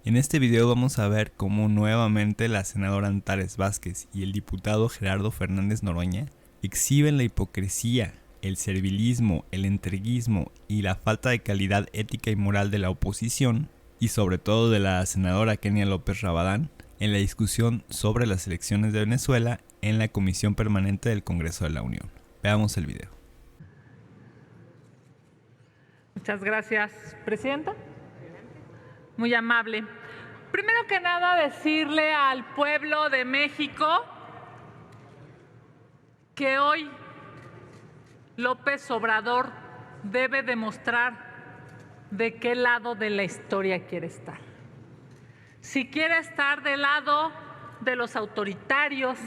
En este video vamos a ver cómo nuevamente la senadora Antares Vázquez y el diputado Gerardo Fernández Noroña exhiben la hipocresía, el servilismo, el entreguismo y la falta de calidad ética y moral de la oposición, y sobre todo de la senadora Kenia López Rabadán, en la discusión sobre las elecciones de Venezuela en la Comisión Permanente del Congreso de la Unión. Veamos el video. Muchas gracias, Presidenta. Muy amable. Primero que nada, decirle al pueblo de México que hoy López Obrador debe demostrar de qué lado de la historia quiere estar. Si quiere estar del lado de los autoritarios,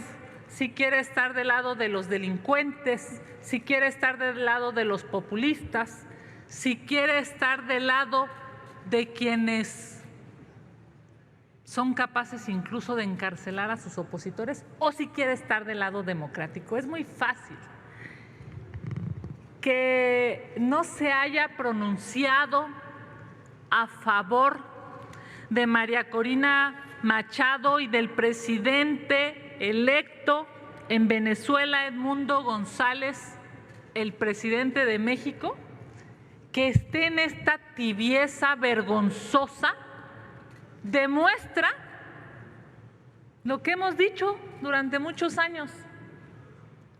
si quiere estar del lado de los delincuentes, si quiere estar del lado de los populistas, si quiere estar del lado de quienes son capaces incluso de encarcelar a sus opositores, o si quiere estar del lado democrático. Es muy fácil que no se haya pronunciado a favor de María Corina Machado y del presidente electo en Venezuela, Edmundo González, el presidente de México, que esté en esta tibieza vergonzosa, demuestra lo que hemos dicho durante muchos años.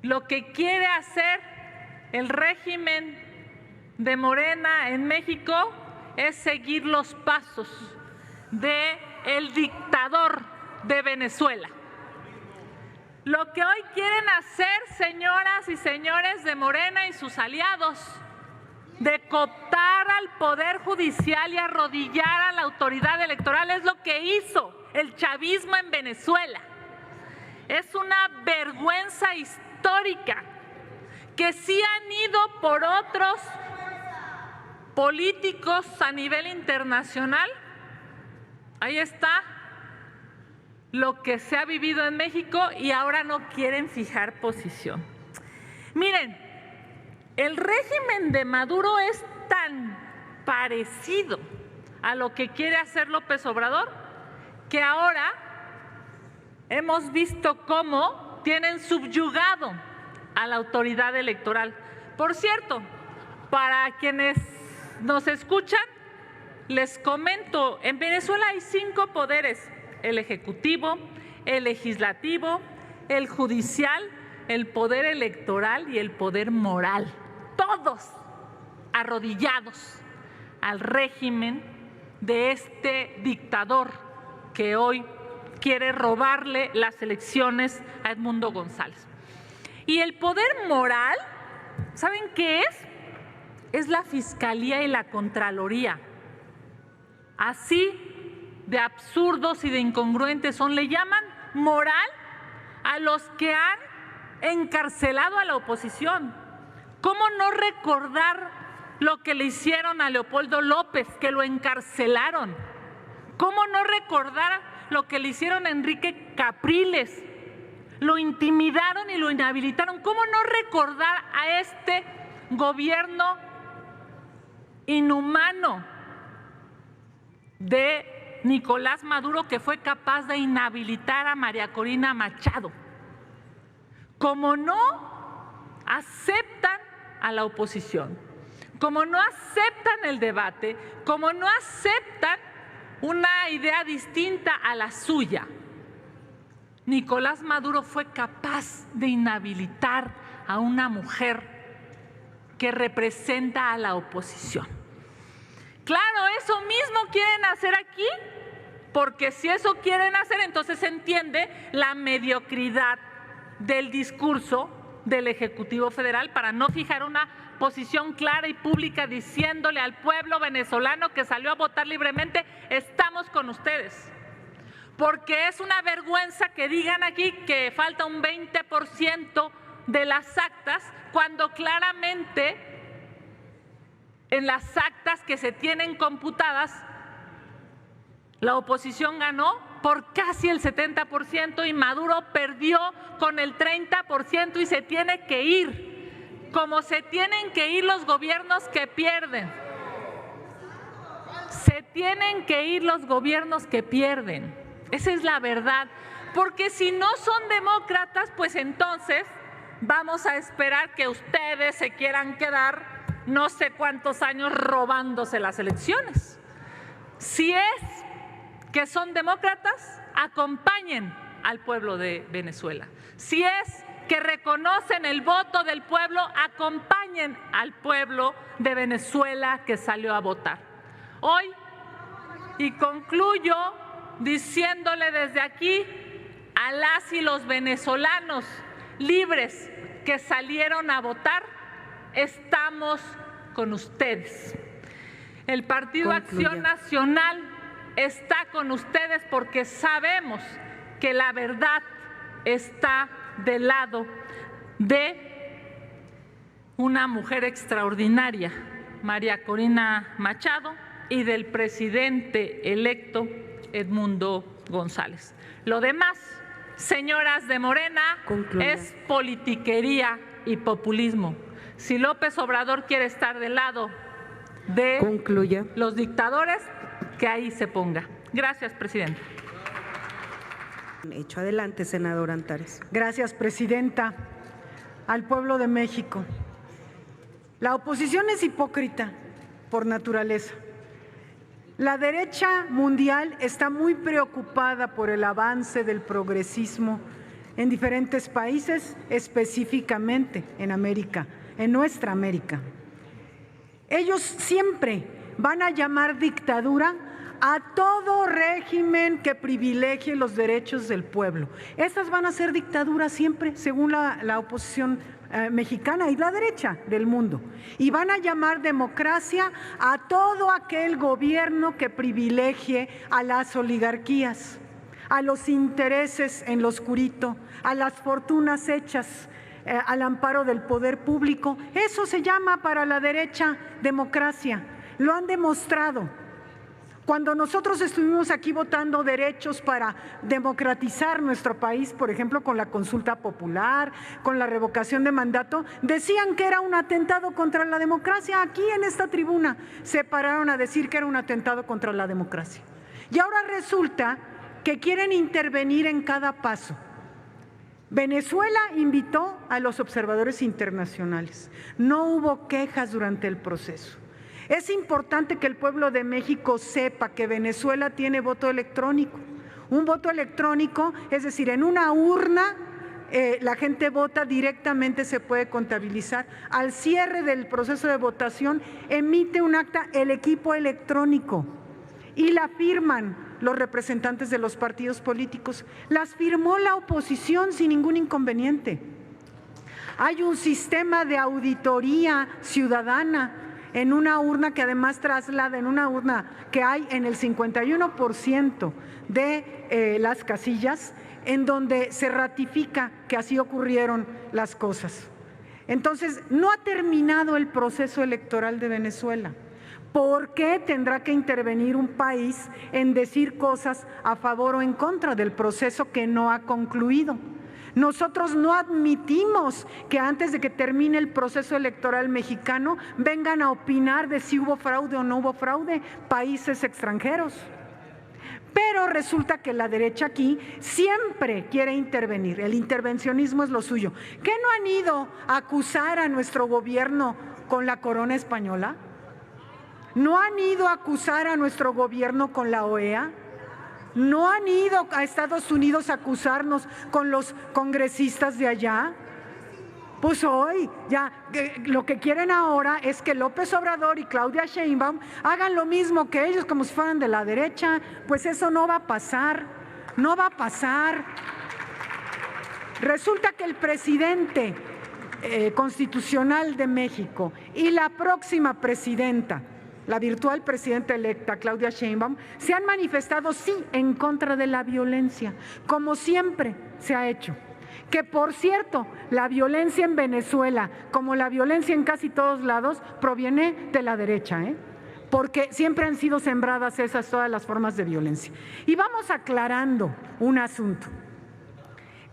Lo que quiere hacer el régimen de Morena en México es seguir los pasos del dictador de Venezuela. Lo que hoy quieren hacer, señoras y señores de Morena y sus aliados, de cooptar al Poder Judicial y arrodillar a la autoridad electoral, es lo que hizo el chavismo en Venezuela. Es una vergüenza histórica que sí han ido por otros políticos a nivel internacional. Ahí está lo que se ha vivido en México y ahora no quieren fijar posición. Miren, el régimen de Maduro es tan parecido a lo que quiere hacer López Obrador que ahora hemos visto cómo tienen subyugado a la autoridad electoral. Por cierto, para quienes nos escuchan, les comento, en Venezuela hay 5 poderes: el ejecutivo, el legislativo, el judicial, el poder electoral y el poder moral. Todos arrodillados al régimen de este dictador que hoy quiere robarle las elecciones a Edmundo González. Y el poder moral, ¿saben qué es? Es la Fiscalía y la Contraloría. Así de absurdos y de incongruentes son. Le llaman moral a los que han encarcelado a la oposición. ¿Cómo no recordar lo que le hicieron a Leopoldo López, que lo encarcelaron? ¿Cómo no recordar lo que le hicieron a Enrique Capriles? Lo intimidaron y lo inhabilitaron. ¿Cómo no recordar a este gobierno inhumano de Nicolás Maduro, que fue capaz de inhabilitar a María Corina Machado? Como no aceptan a la oposición, como no aceptan el debate, como no aceptan una idea distinta a la suya, Nicolás Maduro fue capaz de inhabilitar a una mujer que representa a la oposición. Claro, eso mismo quieren hacer aquí, porque si eso quieren hacer, entonces se entiende la mediocridad del discurso del Ejecutivo Federal para no fijar una posición clara y pública diciéndole al pueblo venezolano que salió a votar libremente: estamos con ustedes. Porque es una vergüenza que digan aquí que falta un 20% de las actas, cuando claramente en las actas que se tienen computadas la oposición ganó por casi el 70% y Maduro perdió con el 30% y se tiene que ir, como se tienen que ir los gobiernos que pierden. Se tienen que ir los gobiernos que pierden. Esa es la verdad. Porque si no son demócratas, pues entonces vamos a esperar que ustedes se quieran quedar no sé cuántos años robándose las elecciones. Si es que son demócratas, acompañen al pueblo de Venezuela. Si es que reconocen el voto del pueblo, acompañen al pueblo de Venezuela que salió a votar. Hoy, y concluyo diciéndole desde aquí a las y los venezolanos libres que salieron a votar, estamos con ustedes. El Partido Acción Nacional está con ustedes porque sabemos que la verdad está del lado de una mujer extraordinaria, María Corina Machado, y del presidente electo Edmundo González. Lo demás, señoras de Morena, es politiquería y populismo. Si López Obrador quiere estar del lado de los dictadores, que ahí se ponga. Gracias, presidenta. Hecho. Adelante, senadora Antares. Gracias, presidenta. Al pueblo de México. La oposición es hipócrita por naturaleza. La derecha mundial está muy preocupada por el avance del progresismo en diferentes países, específicamente en América, en nuestra América. Ellos siempre van a llamar dictadura a todo régimen que privilegie los derechos del pueblo. Estas van a ser dictaduras siempre, según la oposición mexicana y la derecha del mundo. Y van a llamar democracia a todo aquel gobierno que privilegie a las oligarquías, a los intereses en lo oscurito, a las fortunas hechas al amparo del poder público. Eso se llama para la derecha democracia. Lo han demostrado. Cuando nosotros estuvimos aquí votando derechos para democratizar nuestro país, por ejemplo, con la consulta popular, con la revocación de mandato, decían que era un atentado contra la democracia. Aquí en esta tribuna se pararon a decir que era un atentado contra la democracia. Y ahora resulta que quieren intervenir en cada paso. Venezuela invitó a los observadores internacionales. No hubo quejas durante el proceso. Es importante que el pueblo de México sepa que Venezuela tiene voto electrónico. Un voto electrónico, es decir, en una urna la gente vota directamente, se puede contabilizar. Al cierre del proceso de votación emite un acta el equipo electrónico y la firman los representantes de los partidos políticos. Las firmó la oposición sin ningún inconveniente. Hay un sistema de auditoría ciudadana en una urna que además traslada, en una urna que hay en el 51% de las casillas, en donde se ratifica que así ocurrieron las cosas. Entonces, no ha terminado el proceso electoral de Venezuela. ¿Por qué tendrá que intervenir un país en decir cosas a favor o en contra del proceso que no ha concluido? Nosotros no admitimos que antes de que termine el proceso electoral mexicano vengan a opinar de si hubo fraude o no hubo fraude países extranjeros. Pero resulta que la derecha aquí siempre quiere intervenir. El intervencionismo es lo suyo. ¿Qué no han ido a acusar a nuestro gobierno con la corona española? ¿No han ido a acusar a nuestro gobierno con la OEA? ¿No han ido a Estados Unidos a acusarnos con los congresistas de allá? Pues hoy ya lo que quieren ahora es que López Obrador y Claudia Sheinbaum hagan lo mismo que ellos, como si fueran de la derecha. Pues eso no va a pasar, no va a pasar. Resulta que el presidente constitucional de México y la próxima presidenta, la virtual presidenta electa, Claudia Sheinbaum, se han manifestado, sí, en contra de la violencia, como siempre se ha hecho. Que, por cierto, la violencia en Venezuela, como la violencia en casi todos lados, proviene de la derecha, porque siempre han sido sembradas todas las formas de violencia. Y vamos aclarando un asunto.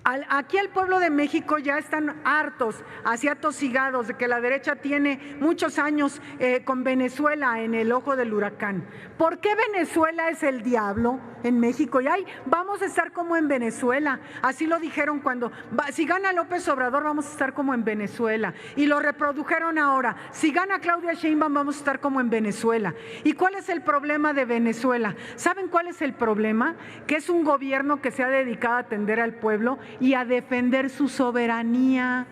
Aquí al pueblo de México ya están hartos, así atosigados de que la derecha tiene muchos años con Venezuela en el ojo del huracán. ¿Por qué Venezuela es el diablo en México? Y ay, vamos a estar como en Venezuela. Así lo dijeron si gana López Obrador vamos a estar como en Venezuela. Y lo reprodujeron ahora. Si gana Claudia Sheinbaum vamos a estar como en Venezuela. ¿Y cuál es el problema de Venezuela? ¿Saben cuál es el problema? Que es un gobierno que se ha dedicado a atender al pueblo y a defender su soberanía,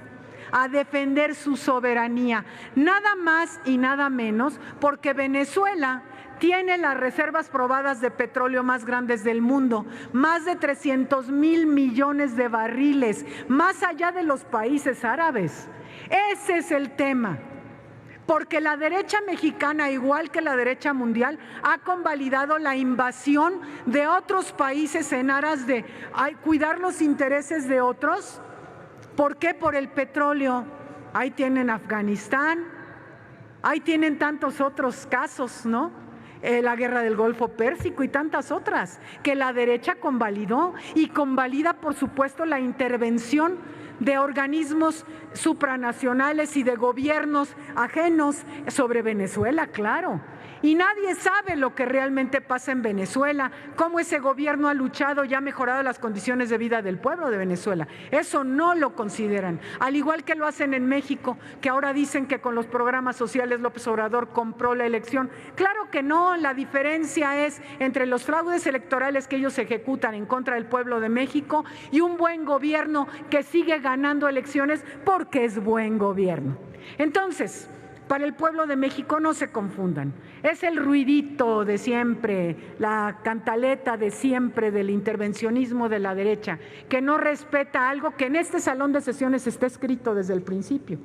nada más y nada menos, porque Venezuela tiene las reservas probadas de petróleo más grandes del mundo, más de 300,000 millones de barriles, más allá de los países árabes. Ese es el tema. Porque la derecha mexicana, igual que la derecha mundial, ha convalidado la invasión de otros países en aras de cuidar los intereses de otros. ¿Por qué? Por el petróleo. Ahí tienen Afganistán, ahí tienen tantos otros casos, ¿no? La guerra del Golfo Pérsico y tantas otras que la derecha convalidó y convalida, por supuesto, la intervención de organismos supranacionales y de gobiernos ajenos sobre Venezuela, claro. Y nadie sabe lo que realmente pasa en Venezuela, cómo ese gobierno ha luchado y ha mejorado las condiciones de vida del pueblo de Venezuela. Eso no lo consideran, al igual que lo hacen en México, que ahora dicen que con los programas sociales López Obrador compró la elección. Claro que no, la diferencia es entre los fraudes electorales que ellos ejecutan en contra del pueblo de México y un buen gobierno que sigue ganando elecciones porque es buen gobierno. Entonces, para el pueblo de México no se confundan, es el ruidito de siempre, la cantaleta de siempre del intervencionismo de la derecha, que no respeta algo que en este salón de sesiones está escrito desde el principio.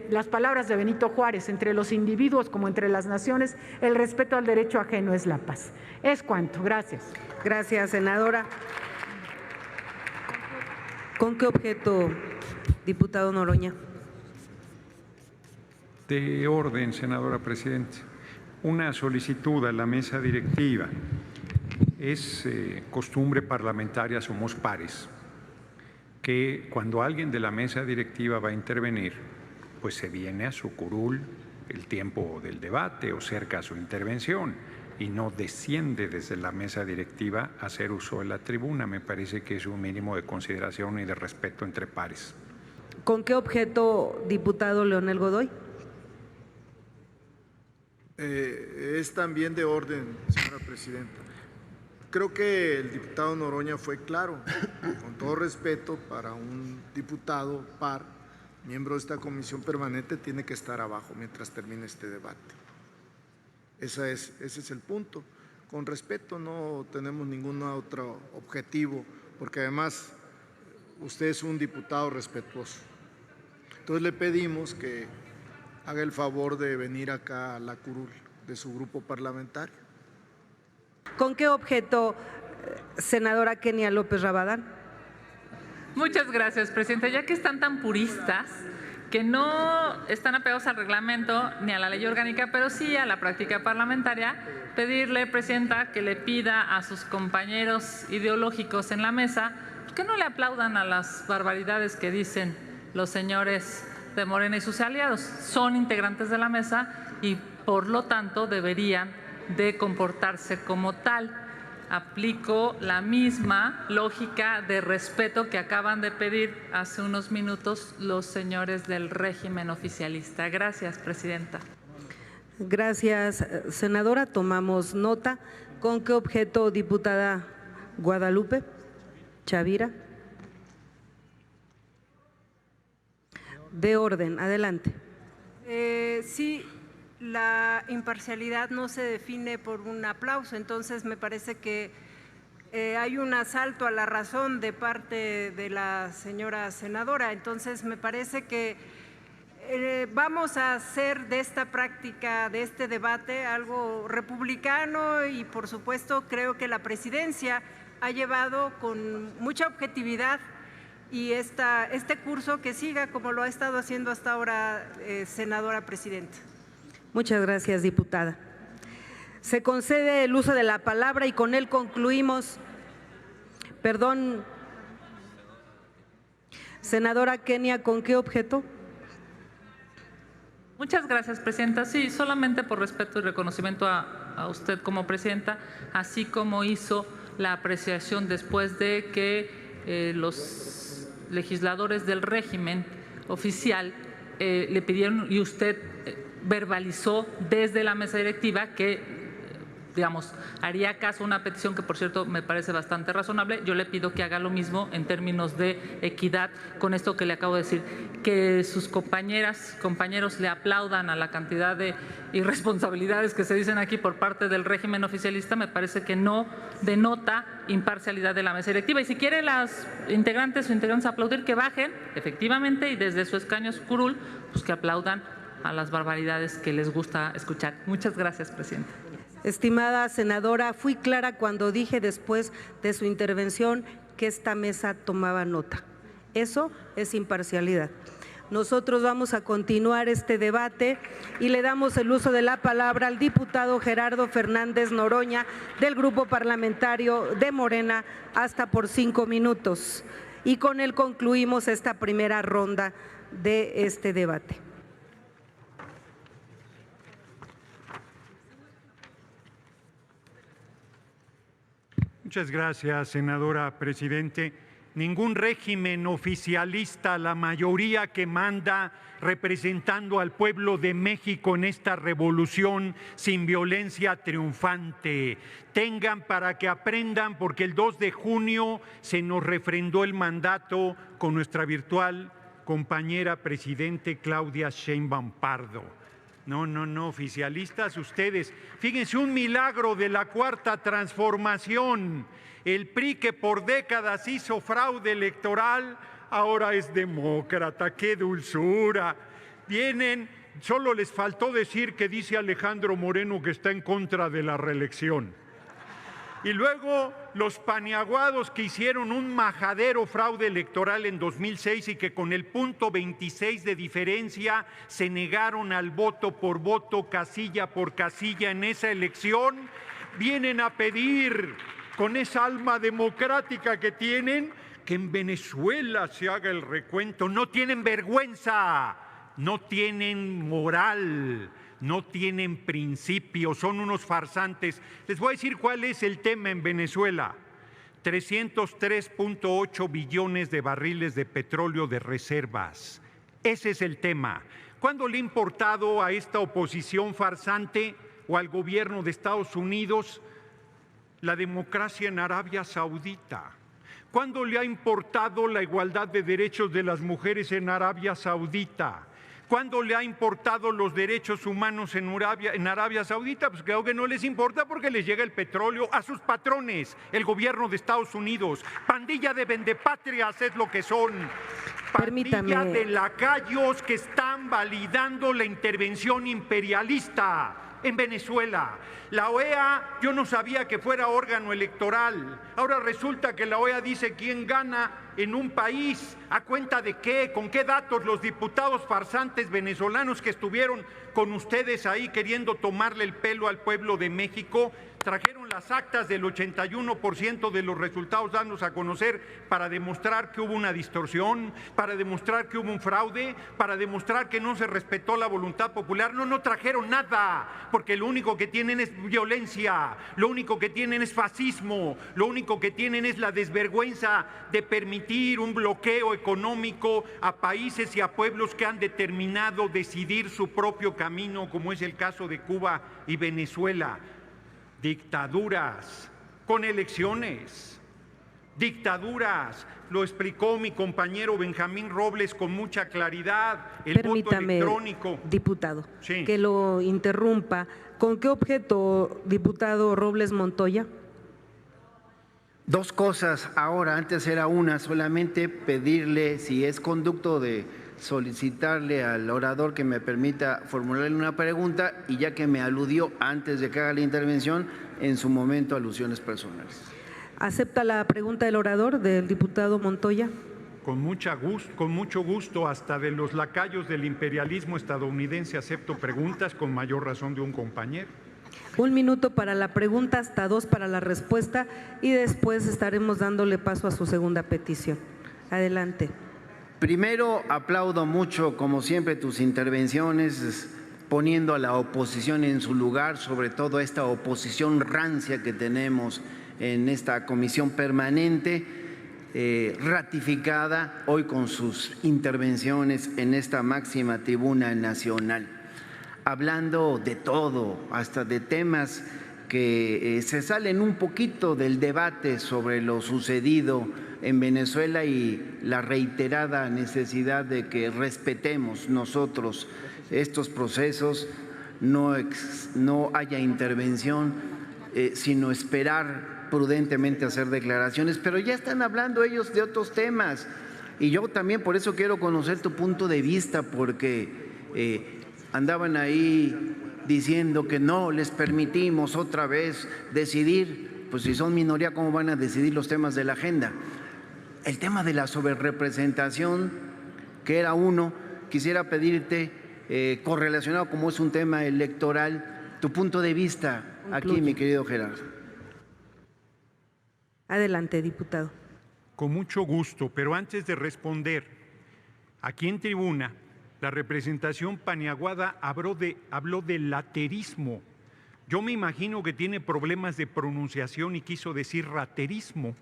Las palabras de Benito Juárez: entre los individuos como entre las naciones, el respeto al derecho ajeno es la paz. Es cuanto. Gracias. Gracias, senadora. ¿Con qué objeto, diputado Noroña? De orden, senadora presidenta. Una solicitud a la mesa directiva. Es costumbre parlamentaria, somos pares, que cuando alguien de la mesa directiva va a intervenir, pues se viene a su curul el tiempo del debate o cerca a su intervención y no desciende desde la mesa directiva a hacer uso de la tribuna. Me parece que es un mínimo de consideración y de respeto entre pares. ¿Con qué objeto, diputado Leonel Godoy? Es también de orden, señora presidenta. Creo que el diputado Noroña fue claro. Con todo respeto, para un diputado par, miembro de esta comisión permanente, tiene que estar abajo mientras termine este debate. Ese es el punto. Con respeto, no tenemos ningún otro objetivo, porque además usted es un diputado respetuoso. Entonces le pedimos que haga el favor de venir acá a la curul de su grupo parlamentario. ¿Con qué objeto, senadora Kenia López Rabadán? Muchas gracias, presidenta. Ya que están tan puristas, que no están apegados al reglamento ni a la ley orgánica, pero sí a la práctica parlamentaria, pedirle, presidenta, que le pida a sus compañeros ideológicos en la mesa que no le aplaudan a las barbaridades que dicen los señores de Morena y sus aliados. Son integrantes de la mesa y por lo tanto deberían de comportarse como tal. Aplico la misma lógica de respeto que acaban de pedir hace unos minutos los señores del régimen oficialista. Gracias, presidenta. Gracias, senadora. Tomamos nota. ¿Con qué objeto, diputada Guadalupe Chavira? De orden, adelante. Sí, la imparcialidad no se define por un aplauso, entonces me parece que hay un asalto a la razón de parte de la señora senadora. Entonces me parece que vamos a hacer de esta práctica, de este debate, algo republicano y por supuesto creo que la presidencia ha llevado con mucha objetividad y este curso que siga como lo ha estado haciendo hasta ahora, senadora presidenta. Muchas gracias, diputada. Se concede el uso de la palabra y con él concluimos. Perdón, Senadora Kenia, ¿con qué objeto? Muchas gracias, presidenta. Sí, solamente por respeto y reconocimiento a usted como presidenta, así como hizo la apreciación después de que los legisladores del régimen oficial le pidieron y usted verbalizó desde la mesa directiva que, digamos, haría caso a una petición que, por cierto, me parece bastante razonable. Yo le pido que haga lo mismo en términos de equidad con esto que le acabo de decir, que sus compañeros le aplaudan a la cantidad de irresponsabilidades que se dicen aquí por parte del régimen oficialista, me parece que no denota imparcialidad de la mesa directiva. Y si quiere las integrantes o integrantes aplaudir, que bajen, efectivamente, y desde su escaño curul, pues que aplaudan a las barbaridades que les gusta escuchar. Muchas gracias, presidenta. Estimada senadora, fui clara cuando dije después de su intervención que esta mesa tomaba nota. Eso es imparcialidad. Nosotros vamos a continuar este debate y le damos el uso de la palabra al diputado Gerardo Fernández Noroña del Grupo Parlamentario de Morena hasta por 5 minutos. Y con él concluimos esta primera ronda de este debate. Muchas gracias, senadora presidente. Ningún régimen oficialista, la mayoría que manda representando al pueblo de México en esta revolución sin violencia triunfante. Tengan para que aprendan, porque el 2 de junio se nos refrendó el mandato con nuestra virtual compañera presidente Claudia Sheinbaum Pardo. No, oficialistas ustedes. Fíjense, un milagro de la Cuarta Transformación. El PRI, que por décadas hizo fraude electoral, ahora es demócrata. ¡Qué dulzura! Vienen, solo les faltó decir que dice Alejandro Moreno que está en contra de la reelección. Y luego los paniaguados que hicieron un majadero fraude electoral en 2006 y que con el punto 26 de diferencia se negaron al voto por voto, casilla por casilla en esa elección, vienen a pedir con esa alma democrática que tienen que en Venezuela se haga el recuento. No tienen vergüenza, no tienen moral, no tienen principios, son unos farsantes. Les voy a decir cuál es el tema en Venezuela. 303.8 billones de barriles de petróleo de reservas. Ese es el tema. ¿Cuándo le ha importado a esta oposición farsante o al gobierno de Estados Unidos la democracia en Arabia Saudita? ¿Cuándo le ha importado la igualdad de derechos de las mujeres en Arabia Saudita? ¿Cuándo le ha importado los derechos humanos en Arabia Saudita? Pues creo que no les importa porque les llega el petróleo a sus patrones, el gobierno de Estados Unidos. Pandilla de vendepatrias es lo que son. Pandilla de lacayos que están validando la intervención imperialista en Venezuela. La OEA, yo no sabía que fuera órgano electoral. Ahora resulta que la OEA dice quién gana en un país, ¿a cuenta de qué? ¿Con qué datos? Los diputados farsantes venezolanos que estuvieron con ustedes ahí queriendo tomarle el pelo al pueblo de México, trajeron las actas del 81% de los resultados dándose a conocer para demostrar que hubo una distorsión, para demostrar que hubo un fraude, para demostrar que no se respetó la voluntad popular. No trajeron nada, porque lo único que tienen es violencia, lo único que tienen es fascismo, lo único que tienen es la desvergüenza de permitir un bloqueo económico a países y a pueblos que han determinado decidir su propio camino, como es el caso de Cuba y Venezuela. Dictaduras con elecciones, dictaduras, lo explicó mi compañero Benjamín Robles con mucha claridad. El voto electrónico. Diputado, sí, que lo interrumpa. ¿Con qué objeto, diputado Robles Montoya? Dos cosas ahora, antes era una, solamente pedirle, si es conducto de solicitarle al orador que me permita formularle una pregunta, y ya que me aludió antes de que haga la intervención, en su momento alusiones personales. ¿Acepta la pregunta del orador, del diputado Montoya? Con mucho gusto, hasta de los lacayos del imperialismo estadounidense acepto preguntas, con mayor razón de un compañero. 1 minuto para la pregunta, hasta 2 para la respuesta, y después estaremos dándole paso a su segunda petición. Adelante. Primero, aplaudo mucho, como siempre, tus intervenciones, poniendo a la oposición en su lugar, sobre todo esta oposición rancia que tenemos en esta comisión permanente, ratificada hoy con sus intervenciones en esta máxima tribuna nacional, hablando de todo, hasta de temas que se salen un poquito del debate sobre lo sucedido en Venezuela y la reiterada necesidad de que respetemos nosotros estos procesos, no haya intervención, sino esperar prudentemente hacer declaraciones, pero ya están hablando ellos de otros temas y yo también por eso quiero conocer tu punto de vista, porque andaban ahí diciendo que no les permitimos otra vez decidir, pues si son minoría, ¿cómo van a decidir los temas de la agenda? El tema de la sobrerepresentación, que era uno, quisiera pedirte, correlacionado como es un tema electoral, tu punto de vista aquí, mi querido Gerardo. Adelante, diputado. Con mucho gusto, pero antes de responder, aquí en tribuna, la representación paniaguada habló de laterismo. Yo me imagino que tiene problemas de pronunciación y quiso decir raterismo,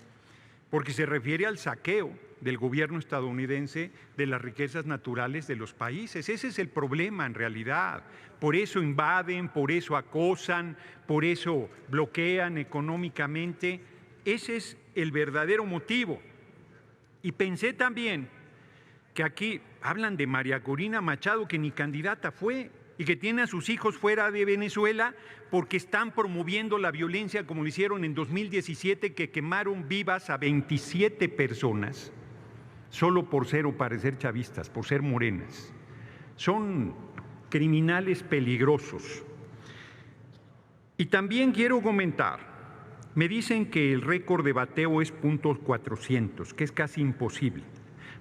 porque se refiere al saqueo del gobierno estadounidense de las riquezas naturales de los países. Ese es el problema en realidad. Por eso invaden, por eso acosan, por eso bloquean económicamente. Ese es el verdadero motivo. Y pensé también que aquí hablan de María Corina Machado, que ni candidata fue y que tiene a sus hijos fuera de Venezuela porque están promoviendo la violencia como lo hicieron en 2017, que quemaron vivas a 27 personas solo por ser o parecer chavistas, por ser morenas. Son criminales peligrosos. Y también quiero comentar, me dicen que el récord de bateo es .400, que es casi imposible.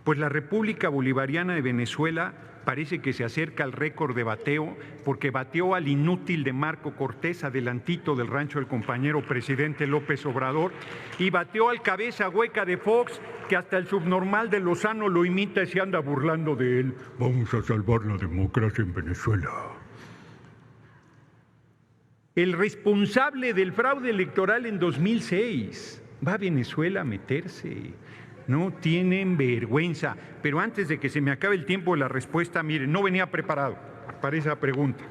Pues la República Bolivariana de Venezuela parece que se acerca al récord de bateo, porque bateó al inútil de Marco Cortés, adelantito del rancho del compañero presidente López Obrador, y bateó al cabeza hueca de Fox, que hasta el subnormal de Lozano lo imita y se anda burlando de él. Vamos a salvar la democracia en Venezuela. El responsable del fraude electoral en 2006 va a Venezuela a meterse. No tienen vergüenza. Pero antes de que se me acabe el tiempo de la respuesta, miren, no venía preparado para esa pregunta.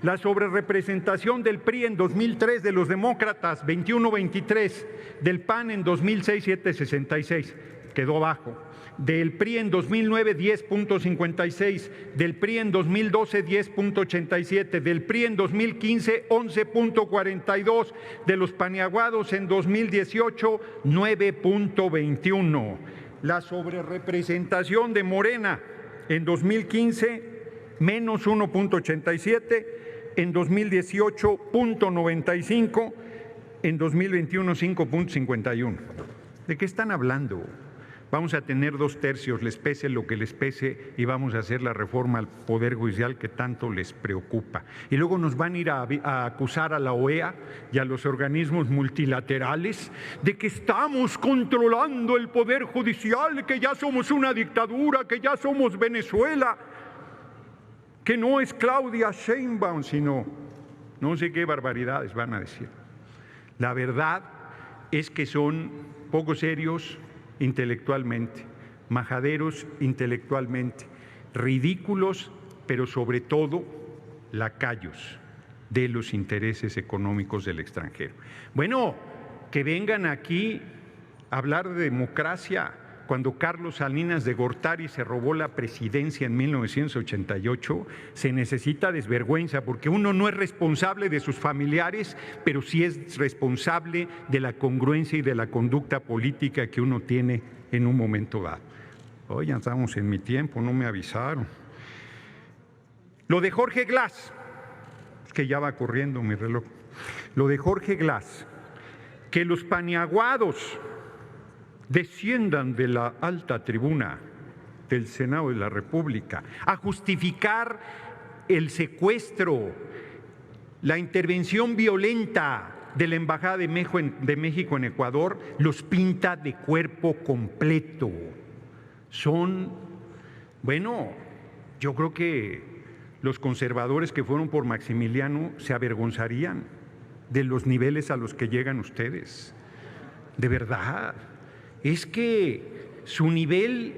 La sobrerepresentación del PRI en 2003 de los demócratas, 21-23, del PAN en 2006, 7-66, quedó bajo. Del PRI en 2009, 10.56, del PRI en 2012, 10.87, del PRI en 2015, 11.42, de los paniaguados en 2018, 9.21. La sobrerepresentación de Morena en 2015, menos 1.87, en 2018, 0.95, en 2021, 5.51. ¿De qué están hablando? Vamos a tener 2/3, les pese lo que les pese, y vamos a hacer la reforma al Poder Judicial que tanto les preocupa. Y luego nos van a ir a acusar a la OEA y a los organismos multilaterales de que estamos controlando el Poder Judicial, que ya somos una dictadura, que ya somos Venezuela, que no es Claudia Sheinbaum, sino no sé qué barbaridades van a decir. La verdad es que son poco serios intelectualmente, majaderos intelectualmente, ridículos, pero sobre todo lacayos de los intereses económicos del extranjero. Bueno, que vengan aquí a hablar de democracia cuando Carlos Salinas de Gortari se robó la presidencia en 1988, se necesita desvergüenza, porque uno no es responsable de sus familiares, pero sí es responsable de la congruencia y de la conducta política que uno tiene en un momento dado. Hoy ya estamos en mi tiempo, no me avisaron. Lo de Jorge Glass, es que ya va corriendo mi reloj. Lo de Jorge Glass, que los paniaguados desciendan de la alta tribuna del Senado de la República a justificar el secuestro, la intervención violenta de la Embajada de México en Ecuador, los pinta de cuerpo completo. son, bueno, yo creo que los conservadores que fueron por Maximiliano se avergonzarían de los niveles a los que llegan ustedes. De verdad, es que su nivel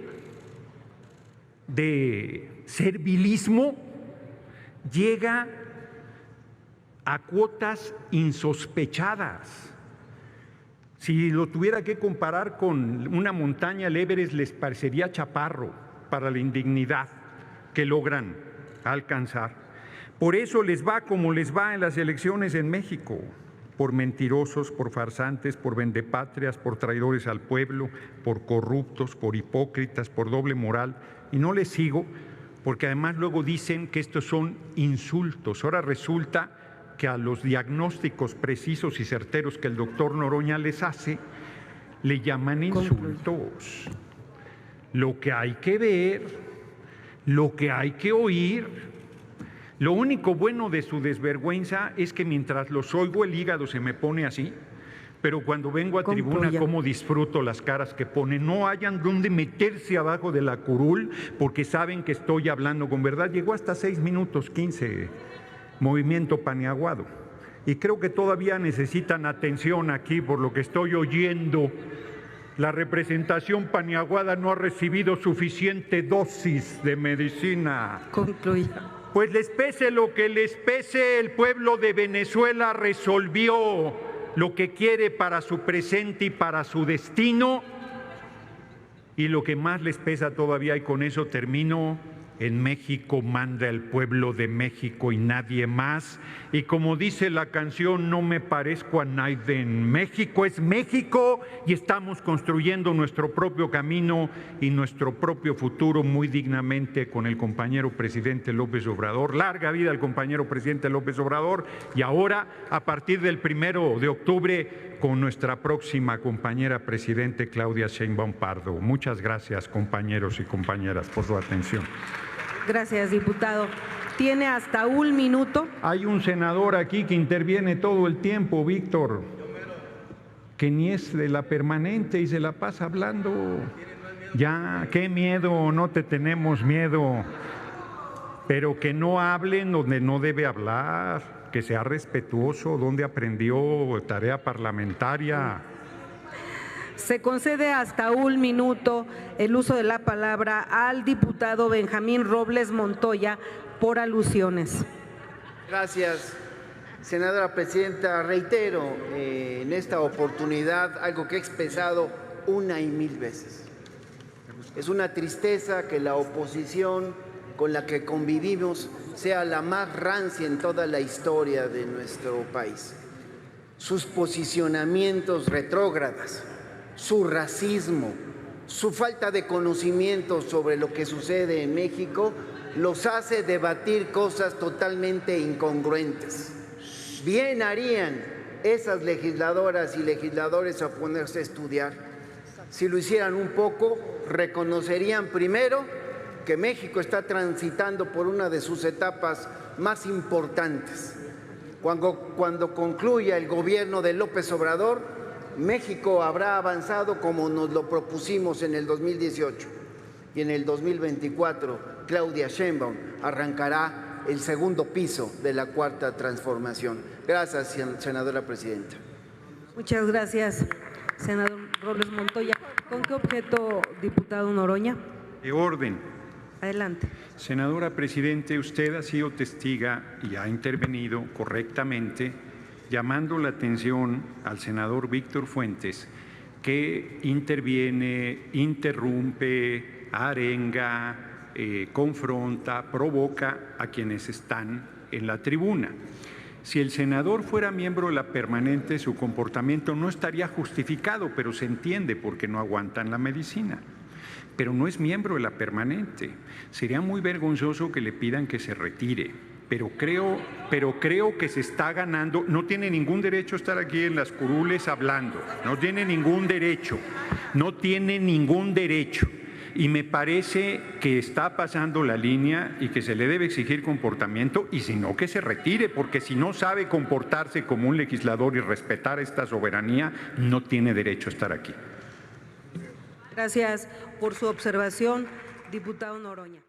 de servilismo llega a cuotas insospechadas. Si lo tuviera que comparar con una montaña, el Everest les parecería chaparro para la indignidad que logran alcanzar. Por eso les va como les va en las elecciones en México, por mentirosos, por farsantes, por vendepatrias, por traidores al pueblo, por corruptos, por hipócritas, por doble moral. Y no les sigo, porque además luego dicen que estos son insultos. Ahora resulta que a los diagnósticos precisos y certeros que el doctor Noroña les hace, le llaman insultos. Lo que hay que ver, lo que hay que oír. Lo único bueno de su desvergüenza es que mientras los oigo el hígado se me pone así, pero cuando vengo a tribuna cómo disfruto las caras que ponen. No hayan donde meterse abajo de la curul porque saben que estoy hablando con verdad. Llegó hasta 6 minutos 15, movimiento Paniaguado. Y creo que todavía necesitan atención aquí por lo que estoy oyendo. La representación paniaguada no ha recibido suficiente dosis de medicina. Concluya. Pues les pese lo que les pese, el pueblo de Venezuela resolvió lo que quiere para su presente y para su destino. Y lo que más les pesa todavía, y con eso termino, en México manda el pueblo de México y nadie más. Y como dice la canción, no me parezco a nadie. México es México y estamos construyendo nuestro propio camino y nuestro propio futuro muy dignamente con el compañero presidente López Obrador. Larga vida al compañero presidente López Obrador. Y ahora, a partir del 1 de octubre, con nuestra próxima compañera presidente Claudia Sheinbaum Pardo. Muchas gracias, compañeros y compañeras, por su atención. Gracias, diputado. Tiene hasta 1 minuto. Hay un senador aquí que interviene todo el tiempo, Víctor, que ni es de la permanente y se la pasa hablando. Ya, qué miedo, no te tenemos miedo, pero que no hablen donde no debe hablar, que sea respetuoso, donde aprendió tarea parlamentaria. Se concede hasta 1 minuto el uso de la palabra al diputado Benjamín Robles Montoya por alusiones. Gracias, senadora presidenta. Reitero en esta oportunidad algo que he expresado 1 y 1000 veces. Es una tristeza que la oposición con la que convivimos sea la más rancia en toda la historia de nuestro país. Sus posicionamientos retrógradas, su racismo, su falta de conocimiento sobre lo que sucede en México los hace debatir cosas totalmente incongruentes. Bien harían esas legisladoras y legisladores a ponerse a estudiar. Si lo hicieran un poco, reconocerían primero que México está transitando por una de sus etapas más importantes. Cuando concluya el gobierno de López Obrador, México habrá avanzado como nos lo propusimos en el 2018 y en el 2024 Claudia Sheinbaum arrancará el segundo piso de la cuarta transformación. Gracias, senadora presidenta. Muchas gracias, senador Robles Montoya. ¿Con qué objeto, diputado Noroña? De orden. Adelante. Senadora presidente, usted ha sido testiga y ha intervenido correctamente llamando la atención al senador Víctor Fuentes, que interviene, interrumpe, arenga, confronta, provoca a quienes están en la tribuna. Si el senador fuera miembro de la permanente, su comportamiento no estaría justificado, pero se entiende porque no aguantan la medicina. Pero no es miembro de la permanente. Sería muy vergonzoso que le pidan que se retire. Pero creo que se está ganando. No tiene ningún derecho a estar aquí en las curules hablando. No tiene ningún derecho. No tiene ningún derecho. Y me parece que está pasando la línea y que se le debe exigir comportamiento y si no, que se retire, porque si no sabe comportarse como un legislador y respetar esta soberanía, no tiene derecho a estar aquí. Gracias por su observación, diputado Noroña.